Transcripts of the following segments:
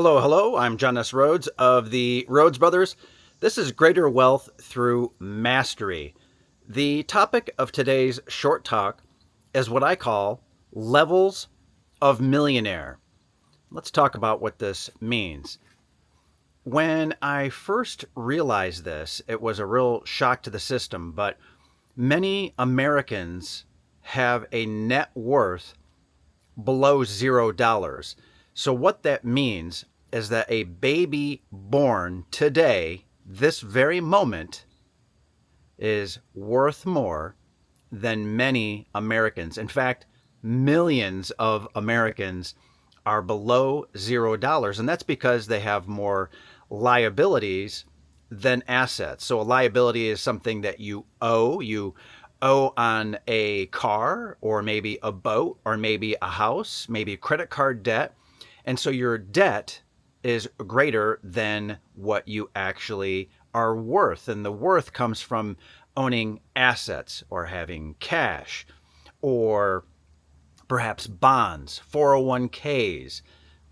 Hello, hello. I'm John S. Rhodes of the Rhodes Brothers. This is Greater Wealth Through Mastery. The topic of today's short talk is what I call levels of millionaire. Let's talk about what this means. When I first realized this, it was a real shock to the system, but many Americans have a net worth below $0. So, what that means is that a baby born today, this very moment, is worth more than many Americans. In fact, millions of Americans are below $0. And that's because they have more liabilities than assets. So a liability is something that you owe. You owe on a car or maybe a boat or maybe a house, maybe credit card debt. And so your debt is greater than what you actually are worth. And the worth comes from owning assets or having cash or perhaps bonds, 401ks,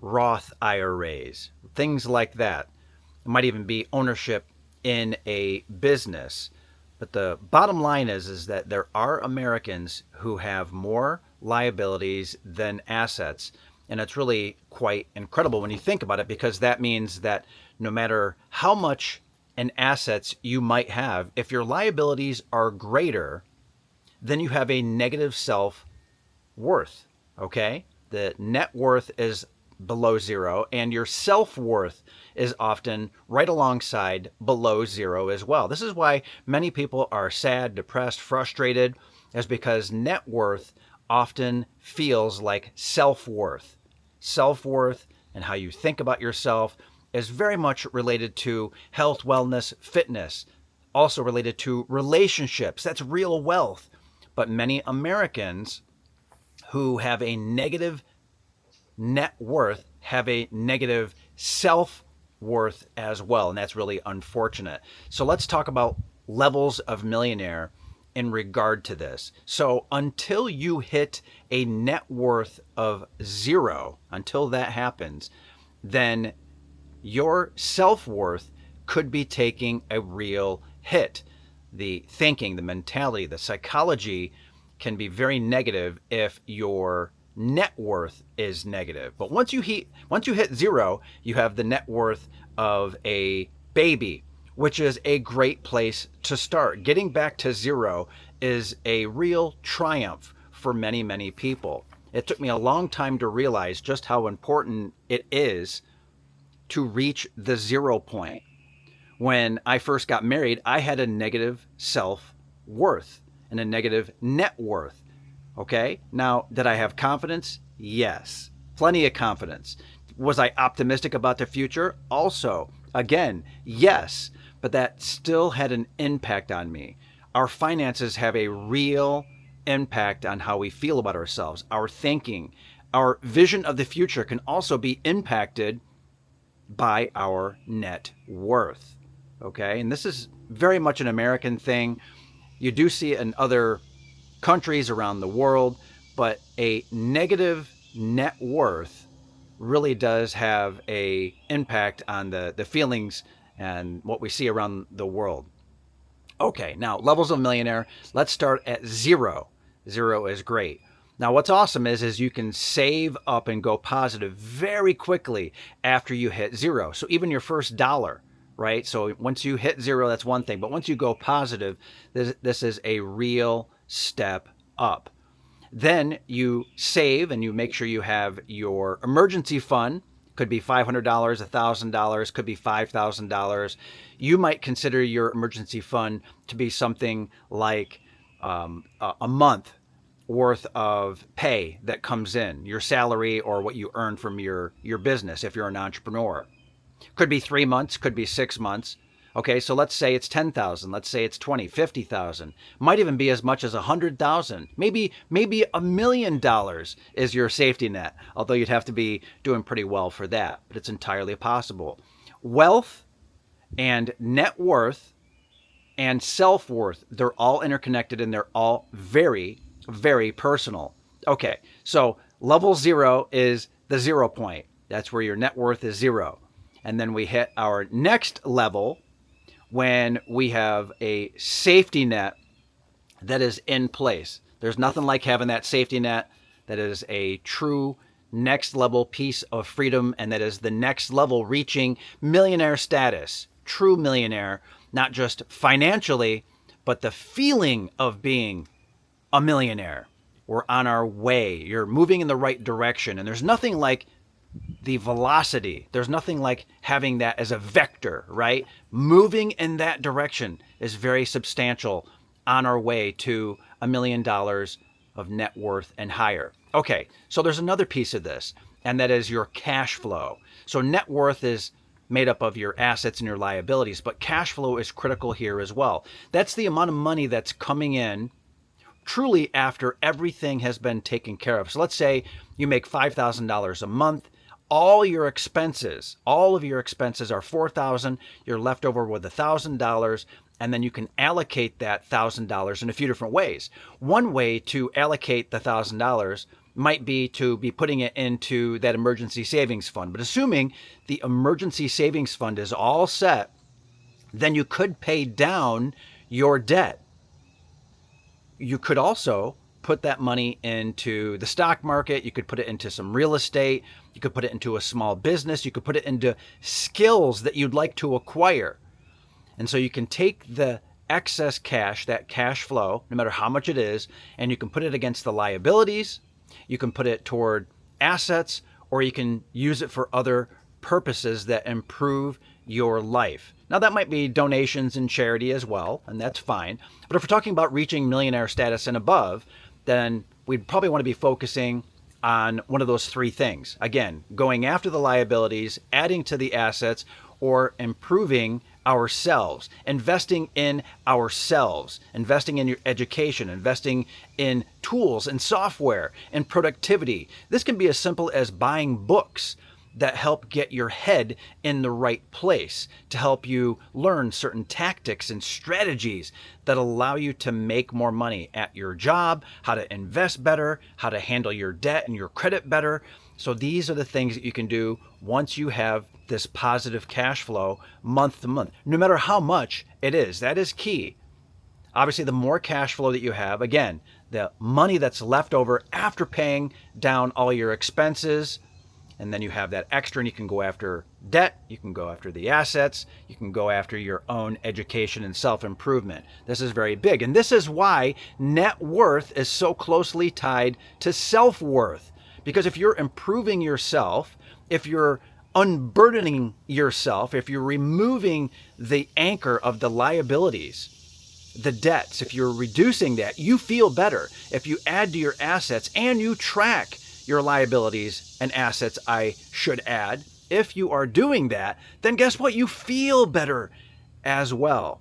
Roth IRAs, things like that. It might even be ownership in a business. But the bottom line is that there are Americans who have more liabilities than assets. And it's really quite incredible when you think about it, because that means that no matter how much in assets you might have, if your liabilities are greater, then you have a negative self worth. Okay? The net worth is below zero, and your self worth is often right alongside below zero as well. This is why many people are sad, depressed, frustrated, is because net worth often feels like self worth. Self worth and how you think about yourself is very much related to health, wellness, fitness, also related to relationships. That's real wealth. But many Americans who have a negative net worth have a negative self worth as well. And that's really unfortunate. So let's talk about levels of millionaire in regard to this. So until you hit a net worth of zero, until that happens, then your self worth could be taking a real hit. The thinking, the mentality, the psychology can be very negative if your net worth is negative. But once you hit zero, you have the net worth of a baby, which is a great place to start. Getting back to zero is a real triumph for many, many people. It took me a long time to realize just how important it is to reach the 0 point. When I first got married, I had a negative self worth and a negative net worth. Okay. Now, did I have confidence? Yes. Plenty of confidence. Was I optimistic about the future? Also, again, yes. But that still had an impact on me. Our finances have a real impact on how we feel about ourselves. Our thinking, our vision of the future can also be impacted by our net worth. Okay. And this is very much an American thing. You do see it in other countries around the world, but a negative net worth really does have a impact on the feelings and what we see around the world. Okay, now levels of millionaire. Let's start at zero. Zero is great. Now, what's awesome is you can save up and go positive very quickly after you hit zero. So even your first dollar, right? So once you hit zero, that's one thing. But once you go positive, this is a real step up. Then you save and you make sure you have your emergency fund. Could be $500, $1,000, could be $5,000. You might consider your emergency fund to be something like a month worth of pay that comes in, your salary or what you earn from your business if you're an entrepreneur. Could be 3 months, could be 6 months. Okay, so let's say it's 10,000, let's say it's 20, 50,000. Might even be as much as 100,000. Maybe $1 million is your safety net, although you'd have to be doing pretty well for that, but it's entirely possible. Wealth and net worth and self-worth, they're all interconnected and they're all very, very personal. Okay, so level zero is the 0 point. That's where your net worth is zero. And then we hit our next level when we have a safety net that is in place. There's nothing like having that safety net that is a true next level piece of freedom, and that is the next level, reaching millionaire status, true millionaire, not just financially, but the feeling of being a millionaire. We're on our way. You're moving in the right direction, and there's nothing like the velocity. There's nothing like having that as a vector, right? Moving in that direction is very substantial on our way to $1 million of net worth and higher. Okay, so there's another piece of this, and that is your cash flow. So net worth is made up of your assets and your liabilities, but cash flow is critical here as well. That's the amount of money that's coming in truly after everything has been taken care of. So let's say you make $5,000 a month. All of your expenses are $4,000. You're left over with $1,000, and then you can allocate that $1,000 in a few different ways. One way to allocate the $1,000 might be to be putting it into that emergency savings fund. But assuming the emergency savings fund is all set, then you could pay down your debt. You could also put that money into the stock market. You could put it into some real estate. You could put it into a small business. You could put it into skills that you'd like to acquire. And so you can take the excess cash, that cash flow, no matter how much it is, and you can put it against the liabilities. You can put it toward assets, or you can use it for other purposes that improve your life. Now, that might be donations and charity as well, and that's fine. But if we're talking about reaching millionaire status and above, then we'd probably want to be focusing on one of those three things. Again, going after the liabilities, adding to the assets, or improving ourselves, investing in ourselves, investing in your education, investing in tools and software and productivity. This can be as simple as buying books that help get your head in the right place, to help you learn certain tactics and strategies that allow you to make more money at your job, how to invest better, how to handle your debt and your credit better. So these are the things that you can do once you have this positive cash flow month to month, no matter how much it is. That is key. Obviously, the more cash flow that you have, again, the money that's left over after paying down all your expenses, and then you have that extra, and you can go after debt, you can go after the assets, you can go after your own education and self-improvement. This is very big. And this is why net worth is so closely tied to self-worth. Because if you're improving yourself, if you're unburdening yourself, if you're removing the anchor of the liabilities, the debts, if you're reducing that, you feel better. If you add to your assets and you track your liabilities and assets, I should add, if you are doing that, then guess what? You feel better as well.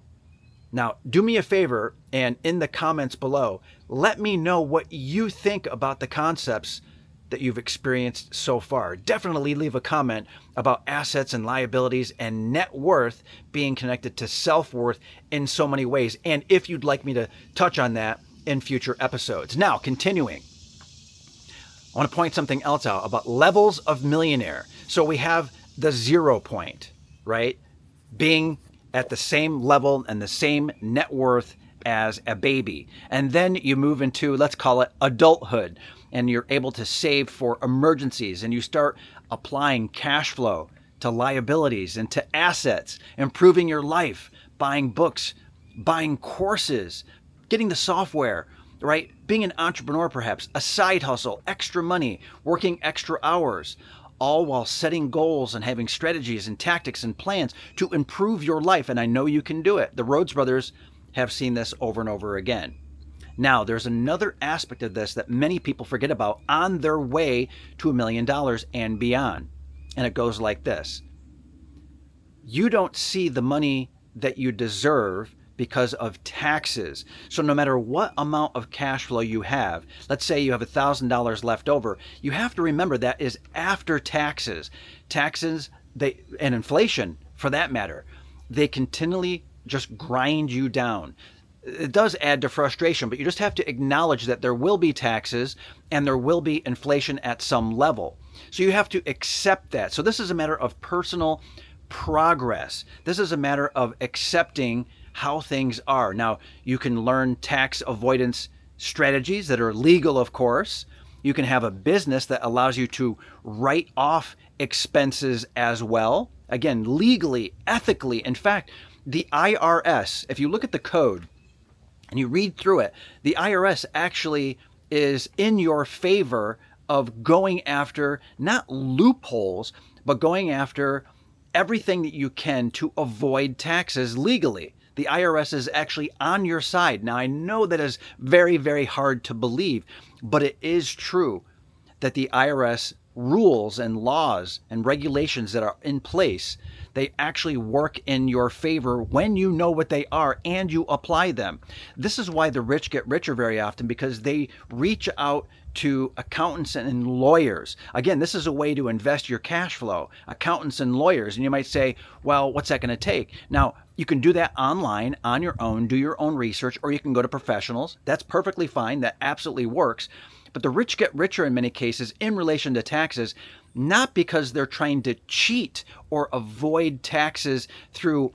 Now, do me a favor, and in the comments below, let me know what you think about the concepts that you've experienced so far. Definitely leave a comment about assets and liabilities and net worth being connected to self-worth in so many ways, and if you'd like me to touch on that in future episodes. Now, continuing, I want to point something else out about levels of millionaire. So we have the 0 point, right? Being at the same level and the same net worth as a baby. And then you move into, let's call it adulthood, and you're able to save for emergencies, and you start applying cash flow to liabilities and to assets, improving your life, buying books, buying courses, getting the software, right? Being an entrepreneur, perhaps, a side hustle, extra money, working extra hours, all while setting goals and having strategies and tactics and plans to improve your life. And I know you can do it. The Rhodes brothers have seen this over and over again. Now, there's another aspect of this that many people forget about on their way to $1 million and beyond. And it goes like this. You don't see the money that you deserve because of taxes. So no matter what amount of cash flow you have, let's say you have $1,000 left over, you have to remember that is after taxes. Taxes, and inflation for that matter, they continually just grind you down. It does add to frustration, but you just have to acknowledge that there will be taxes and there will be inflation at some level. So you have to accept that. So this is a matter of personal progress. This is a matter of accepting how things are. Now, you can learn tax avoidance strategies that are legal, of course. You can have a business that allows you to write off expenses as well. Again, legally, ethically. In fact, the IRS, if you look at the code and you read through it, the IRS actually is in your favor of going after not loopholes, but going after everything that you can to avoid taxes legally. The IRS is actually on your side. Now, I know that is very, very hard to believe, but it is true that the IRS rules and laws and regulations that are in place, they actually work in your favor when you know what they are and you apply them. This is why the rich get richer very often, because they reach out to accountants and lawyers. Again, this is a way to invest your cash flow, accountants and lawyers. And you might say, well, what's that going to take? Now, you can do that online on your own, do your own research, or you can go to professionals. That's perfectly fine. That absolutely works. But the rich get richer in many cases in relation to taxes, not because they're trying to cheat or avoid taxes through,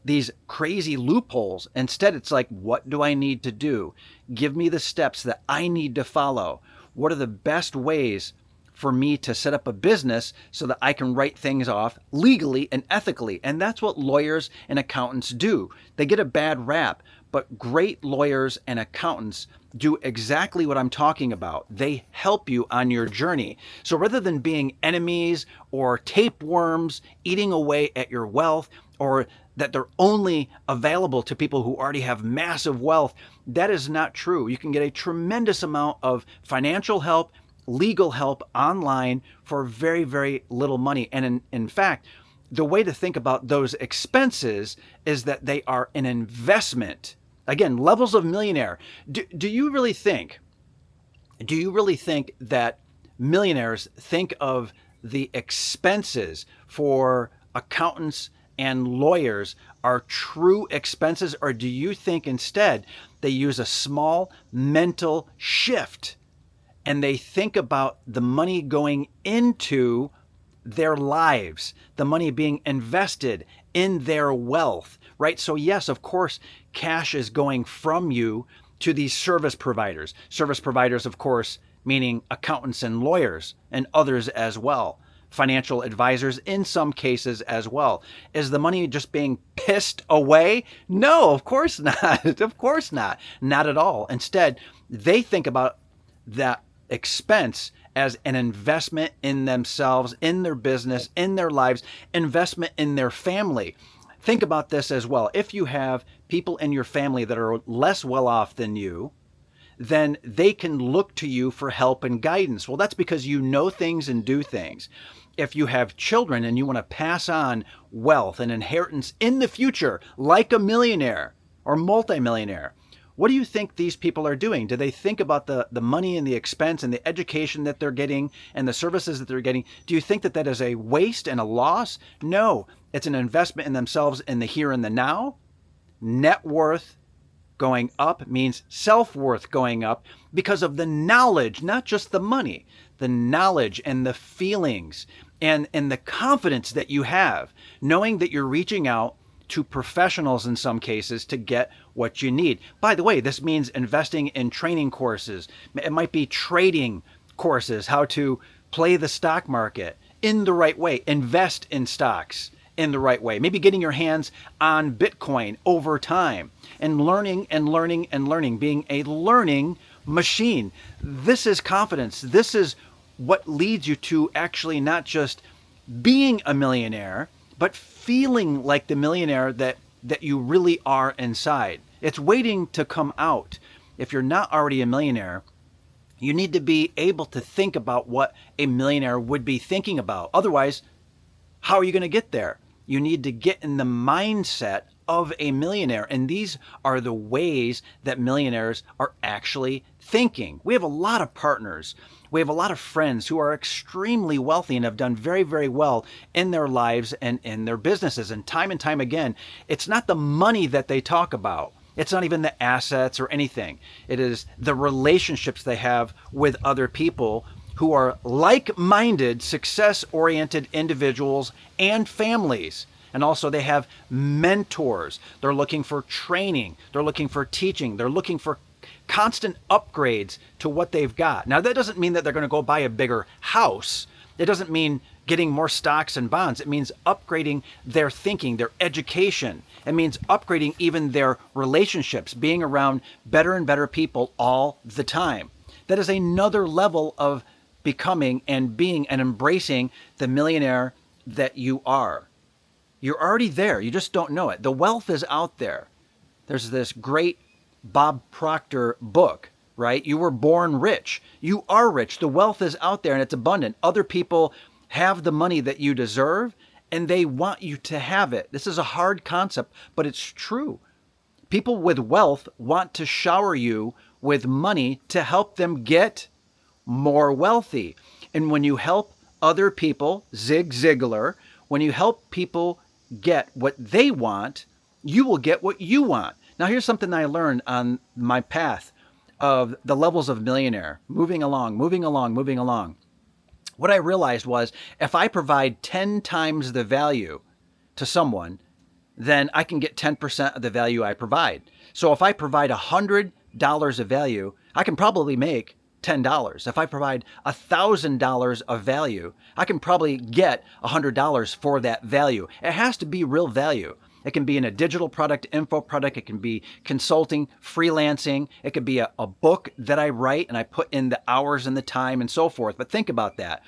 these crazy loopholes. Instead, it's like, what do I need to do? Give me the steps that I need to follow. What are the best ways for me to set up a business so that I can write things off legally and ethically? And that's what lawyers and accountants do. They get a bad rap, but great lawyers and accountants do exactly what I'm talking about. They help you on your journey. So rather than being enemies or tapeworms eating away at your wealth, or that they're only available to people who already have massive wealth, that is not true. You can get a tremendous amount of financial help, legal help online for very, very little money. And in fact, the way to think about those expenses is that they are an investment. Again, levels of millionaire. Do you really think that millionaires think of the expenses for accountants and lawyers are true expenses, or do you think instead they use a small mental shift and they think about the money going into their lives, the money being invested in their wealth, right? So yes, of course, cash is going from you to these service providers. Service providers, of course, meaning accountants and lawyers and others as well. Financial advisors in some cases as well. Is the money just being pissed away? No, of course not. Of course not. Not at all. Instead, they think about that expense as an investment in themselves, in their business, in their lives, investment in their family. Think about this as well. If you have people in your family that are less well off than you, then they can look to you for help and guidance. Well, that's because you know things and do things. If you have children and you want to pass on wealth and inheritance in the future, like a millionaire or multimillionaire, what do you think these people are doing? Do they think about the money and the expense and the education that they're getting and the services that they're getting? Do you think that that is a waste and a loss? No, it's an investment in themselves in the here and the now. Net worth going up means self-worth going up because of the knowledge, not just the money, the knowledge and the feelings and the confidence that you have, knowing that you're reaching out to professionals in some cases to get what you need. By the way, this means investing in training courses. It might be trading courses, how to play the stock market in the right way, invest in stocks in the right way, maybe getting your hands on Bitcoin over time and learning and learning and learning, being a learning machine. This is confidence. This is what leads you to actually not just being a millionaire, but feeling like the millionaire that you really are inside. It's waiting to come out. If you're not already a millionaire, you need to be able to think about what a millionaire would be thinking about. Otherwise, how are you going to get there? You need to get in the mindset of a millionaire. And these are the ways that millionaires are actually thinking. We have a lot of partners. We have a lot of friends who are extremely wealthy and have done very, very well in their lives and in their businesses. And time again, it's not the money that they talk about. It's not even the assets or anything. It is the relationships they have with other people who are like-minded, success-oriented individuals and families. And also they have mentors. They're looking for training. They're looking for teaching. They're looking for constant upgrades to what they've got. Now, that doesn't mean that they're going to go buy a bigger house. It doesn't mean getting more stocks and bonds. It means upgrading their thinking, their education. It means upgrading even their relationships, being around better and better people all the time. That is another level of becoming and being and embracing the millionaire that you are. You're already there. You just don't know it. The wealth is out there. There's this great Bob Proctor book, right? You were born rich. You are rich. The wealth is out there and it's abundant. Other people have the money that you deserve and they want you to have it. This is a hard concept, but it's true. People with wealth want to shower you with money to help them get more wealthy. And when you help other people, Zig Ziglar, when you help people get what they want, you will get what you want. Now, here's something I learned on my path of the levels of millionaire, moving along. What I realized was if I provide 10 times the value to someone, then I can get 10% of the value I provide. So if I provide $100 of value, I can probably make $10. If I provide $1,000 of value, I can probably get $100 for that value. It has to be real value. It can be in a digital product, info product. It can be consulting, freelancing. It could be a book that I write and I put in the hours and the time and so forth. But think about that.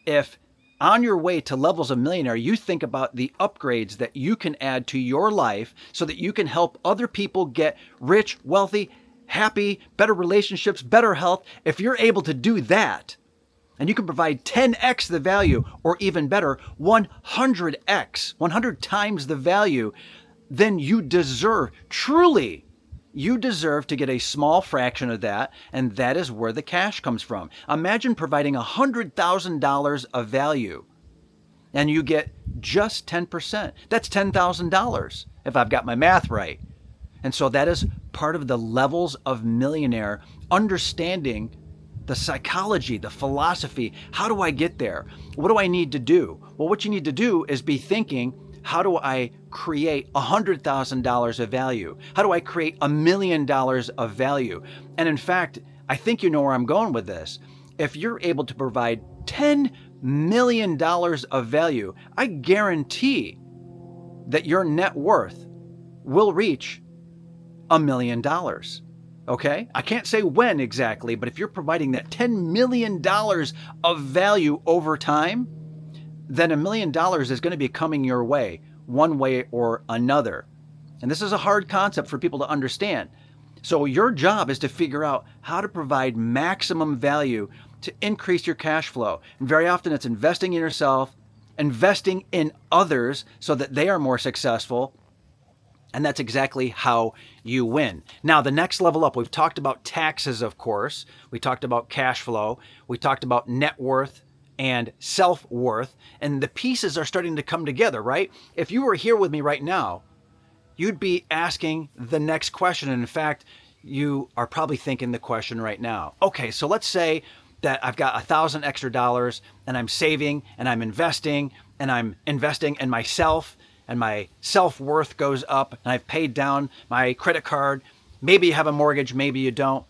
If on your way to levels of millionaire, you think about the upgrades that you can add to your life so that you can help other people get rich, wealthy, happy, better relationships, better health. If you're able to do that, and you can provide 10x the value, or even better, 100x, 100 times the value, then you deserve, truly, you deserve to get a small fraction of that, and that is where the cash comes from. Imagine providing $100,000 of value, and you get just 10%. That's $10,000, if I've got my math right. And so that is part of the levels of millionaire, understanding the psychology, the philosophy. How do I get there? What do I need to do? Well, what you need to do is be thinking, how do I create $100,000 of value? How do I create $1 million of value? And in fact, I think you know where I'm going with this. If you're able to provide $10 million of value, I guarantee that your net worth will reach $1 million. Okay? I can't say when exactly, but if you're providing that $10 million of value over time, then $1 million is going to be coming your way, one way or another. And this is a hard concept for people to understand. So your job is to figure out how to provide maximum value to increase your cash flow. And very often it's investing in yourself, investing in others so that they are more successful. And that's exactly how you win. Now, the next level up, we've talked about taxes, of course. We talked about cash flow. We talked about net worth and self-worth. And the pieces are starting to come together, right? If you were here with me right now, you'd be asking the next question. And in fact, you are probably thinking the question right now. Okay, so let's say that I've got $1,000 extra dollars and I'm saving and I'm investing in myself, and my self-worth goes up, and I've paid down my credit card. Maybe you have a mortgage, maybe you don't.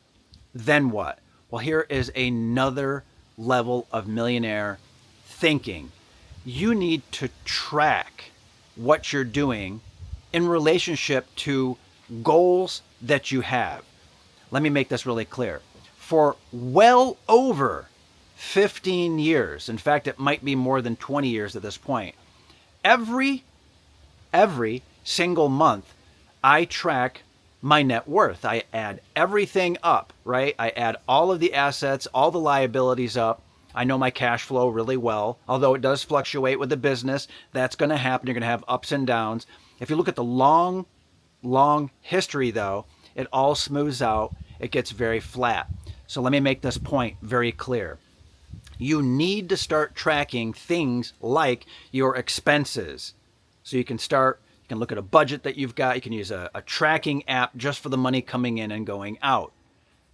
Then what? Well, here is another level of millionaire thinking. You need to track what you're doing in relationship to goals that you have. Let me make this really clear. For well over 15 years, in fact, it might be more than 20 years at this point, every single month, I track my net worth. I add everything up, right? I add all of the assets, all the liabilities up. I know my cash flow really well, although it does fluctuate with the business. That's going to happen. You're going to have ups and downs. If you look at the long history, though, it all smooths out. It gets very flat. So let me make this point very clear. You need to start tracking things like your expenses. So you can look at a budget that you've got. You can use a tracking app just for the money coming in and going out.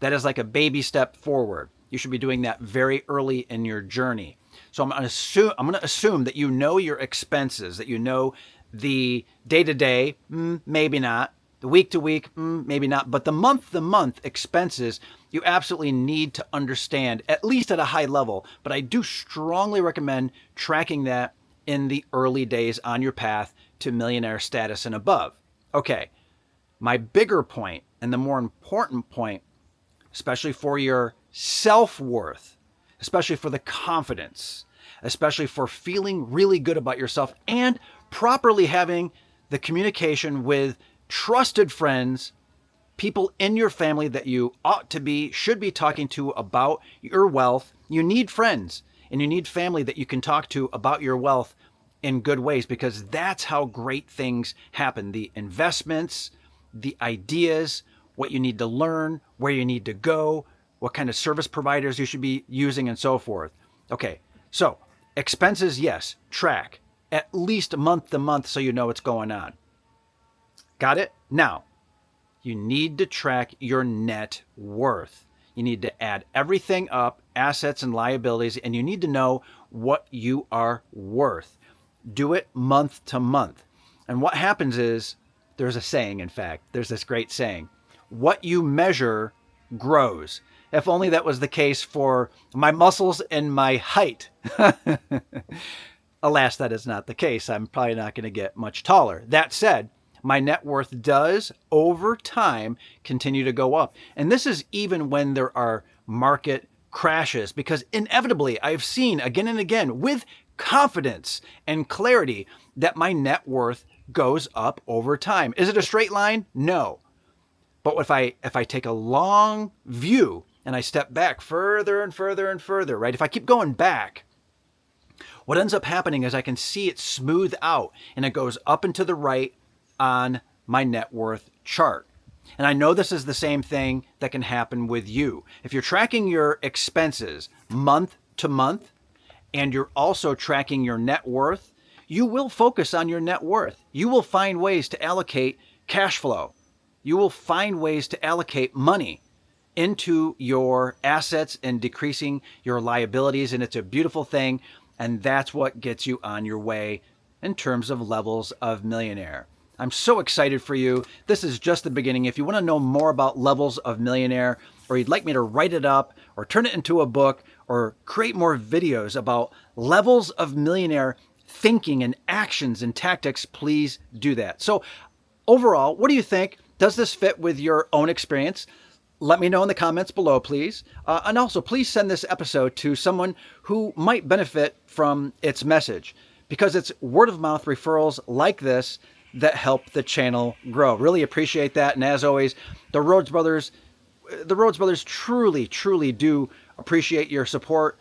That is like a baby step forward. You should be doing that very early in your journey. So I'm going to assume that you know your expenses, that you know the day-to-day, maybe not, the week-to-week, maybe not, but the month-to-month expenses, you absolutely need to understand, at least at a high level. But I do strongly recommend tracking that in the early days on your path to millionaire status and above. Okay, my bigger point and the more important point, especially for your self-worth, especially for the confidence, especially for feeling really good about yourself and properly having the communication with trusted friends, people in your family that you should be talking to about your wealth. You need friends and you need family that you can talk to about your wealth in good ways, because that's how great things happen. The investments, the ideas, what you need to learn, where you need to go, what kind of service providers you should be using, and so forth. Okay, so expenses, yes, track at least month to month so you know what's going on. Got it? Now, you need to track your net worth. You need to add everything up, assets and liabilities, and you need to know what you are worth. Do it month to month. And what happens is, there's a saying, in fact, there's this great saying, what you measure grows. If only that was the case for my muscles and my height. Alas, that is not the case. I'm probably not going to get much taller. That said, my net worth does, over time, continue to go up. And this is even when there are market crashes, because inevitably I've seen again and again with confidence and clarity that my net worth goes up over time. Is it a straight line? No. But if I take a long view and I step back further and further and further, right? If I keep going back, what ends up happening is I can see it smooth out and it goes up and to the right on my net worth chart. And I know this is the same thing that can happen with you. If you're tracking your expenses month to month and you're also tracking your net worth, you will focus on your net worth. You will find ways to allocate cash flow. You will find ways to allocate money into your assets and decreasing your liabilities. And it's a beautiful thing. And that's what gets you on your way in terms of levels of millionaire. I'm so excited for you. This is just the beginning. If you want to know more about levels of millionaire, or you'd like me to write it up or turn it into a book or create more videos about levels of millionaire thinking and actions and tactics, please do that. So overall, what do you think? Does this fit with your own experience? Let me know in the comments below, please. And also, please send this episode to someone who might benefit from its message, because it's word of mouth referrals like this that help the channel grow. Really appreciate that. And as always, the Rhodes Brothers truly, truly do appreciate your support.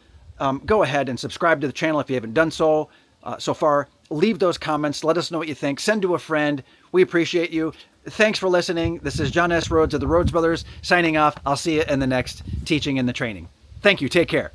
Go ahead and subscribe to the channel if you haven't done so so far. Leave those comments. Let us know what you think. Send to a friend. We appreciate you. Thanks for listening. This is John S. Rhodes of the Rhodes Brothers signing off. I'll see you in the next teaching and the training. Thank you. Take care.